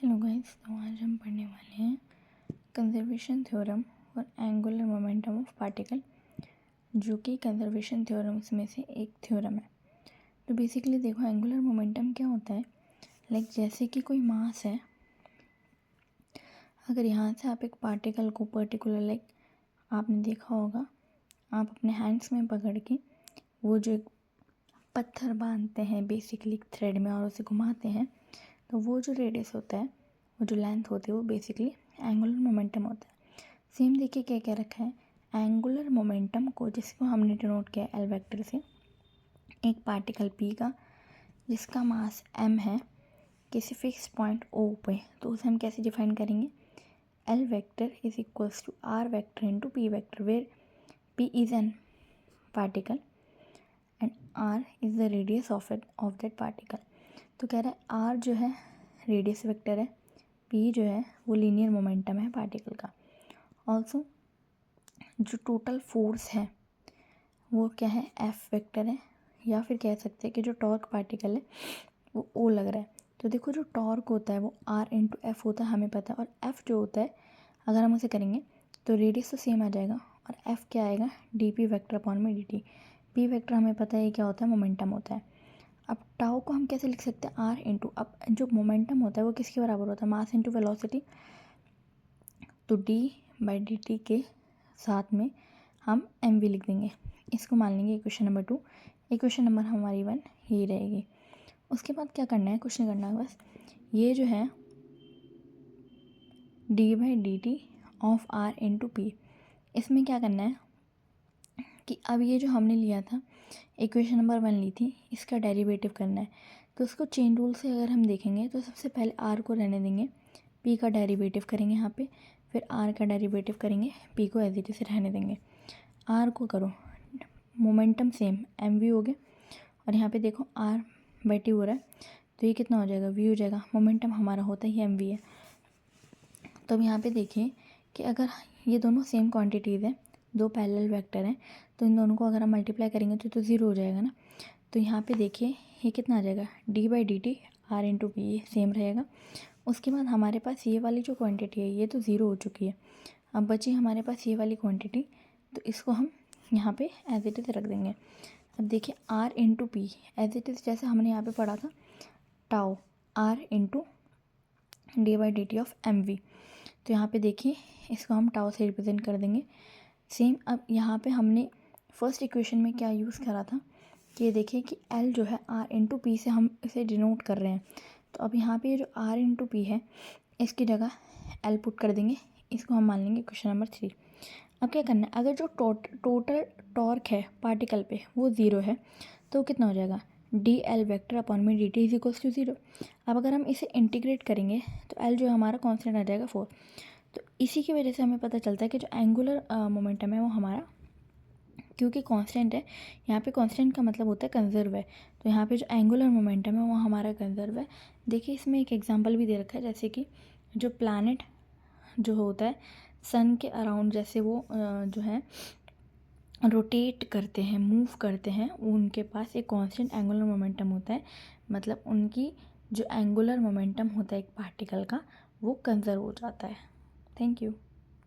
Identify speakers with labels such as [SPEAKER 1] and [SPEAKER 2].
[SPEAKER 1] Hello guys, तो आज हम पढ़ने वाले हैं conservation theorem for angular momentum of particle, जो कि कंजर्वेशन थ्योरम्स में से एक थ्योरम है। तो बेसिकली देखो, एंगुलर मोमेंटम क्या होता है। जैसे कि कोई मास है, अगर यहाँ से आप एक पार्टिकल को पर्टिकुलर आपने देखा होगा, आप अपने हैंड्स में पकड़ के वो जो एक पत्थर बांधते हैं बेसिकली थ्रेड में और उसे घुमाते हैं, तो वो जो रेडियस होता है, वो जो लेंथ होती है, वो बेसिकली एंगुलर मोमेंटम होता है। सेम देखिए क्या क्या रखा है, एंगुलर मोमेंटम को जिसको हमने डिनोट किया एल वेक्टर से, एक पार्टिकल पी का जिसका मास एम है किसी फिक्स पॉइंट ओ पे, तो उसे हम कैसे डिफाइन करेंगे, L vector is equals to R vector into P vector, where P is an particle and R is the radius of that particle. तो कह रहा है आर जो है रेडियस वेक्टर है, पी जो है वो लीनियर मोमेंटम है पार्टिकल का। ऑल्सो जो टोटल फोर्स है वो क्या है, एफ वेक्टर है, या फिर कह सकते हैं कि जो टॉर्क पार्टिकल है वो ओ लग रहा है। तो देखो, जो टॉर्क होता है वो आर इंटू एफ होता है, हमें पता है। और एफ जो होता है, अगर हम उसे करेंगे तो रेडियस तो सेम आ जाएगा, और एफ क्या आएगा, डी पी वेक्टर अपॉन में डी टी। पी वेक्टर हमें पता है क्या होता है, मोमेंटम होता है। अब टाउ को हम कैसे लिख सकते हैं, आर इंटू, अब जो मोमेंटम होता है वो किसके बराबर होता है, मास इंटू वेलोसिटी। तो डी बाई डी टी के साथ में हम एम वी लिख देंगे। इसको मान लेंगे इक्वेशन नंबर 2। इक्वेशन नंबर हमारी 1 यही रहेगी। उसके बाद क्या करना है, कुछ नहीं करना है, बस ये जो है D by D T of R into P, इसमें क्या करना है कि अब ये जो हमने लिया था, इक्वेशन नंबर 1 ली थी, इसका डेरिवेटिव करना है। तो उसको चेन रूल से अगर हम देखेंगे तो सबसे पहले आर को रहने देंगे, पी का डेरिवेटिव करेंगे यहाँ पे, फिर आर का डेरिवेटिव करेंगे, पी को एज इट इज रहने देंगे। आर को करो, मोमेंटम सेम एम वी हो गया, और यहाँ पे देखो आर बाई टी हो रहा है, तो ये कितना हो जाएगा, वी हो जाएगा। मोमेंटम हमारा होता ही एम वी है। तो अब यहाँ पे देखिए कि अगर ये दोनों सेम क्वांटिटीज़ हैं, दो पैरेलल वेक्टर हैं, तो इन दोनों को अगर हम मल्टीप्लाई करेंगे तो ज़ीरो हो जाएगा ना। तो यहाँ पे देखिए ये कितना आ जाएगा, D by D T R into P, ये सेम रहेगा। उसके बाद हमारे पास ये वाली जो क्वांटिटी है ये तो ज़ीरो हो चुकी है, अब बची हमारे पास ये वाली क्वांटिटी, तो इसको हम यहाँ पे एज इट इज़ रख देंगे। अब देखिए R into P as it is, जैसे हमने यहाँ पे पढ़ा था tau R into D by D T of M V, तो यहाँ पे देखिए इसको हम टाउ से रिप्रेजेंट कर देंगे सेम। अब यहाँ पे हमने फर्स्ट इक्वेशन में क्या यूज़ करा था कि ये देखिए कि एल जो है आर इंटू पी से हम इसे डिनोट कर रहे हैं। तो अब यहाँ पे जो आर इंटू पी है इसकी जगह एल पुट कर देंगे, इसको हम मान लेंगे क्वेश्चन नंबर 3। अब क्या करना है, अगर जो टोटल टॉर्क है पार्टिकल पे वो ज़ीरो है, तो कितना हो जाएगा, डी एल वेक्टर अपॉन में D T is equals to zero. अब अगर हम इसे इंटीग्रेट करेंगे तो एल जो है हमारा कॉन्स्टेंट आ जाएगा 4। तो इसी की वजह से हमें पता चलता है कि जो एंगुलर मोमेंटम है वो हमारा, क्योंकि कांस्टेंट है, यहाँ पे कांस्टेंट का मतलब होता है कंजर्व है, तो यहाँ पे जो एंगुलर मोमेंटम है वो हमारा कंजर्व है। देखिए इसमें एक एग्जांपल भी दे रखा है, जैसे कि जो प्लैनेट जो होता है सन के अराउंड, जैसे वो जो है रोटेट करते हैं, मूव करते हैं, उनके पास एक कांस्टेंट एंगुलर मोमेंटम होता है, मतलब उनकी जो एंगुलर मोमेंटम होता है एक पार्टिकल का वो कंजर्व हो जाता है। Thank you.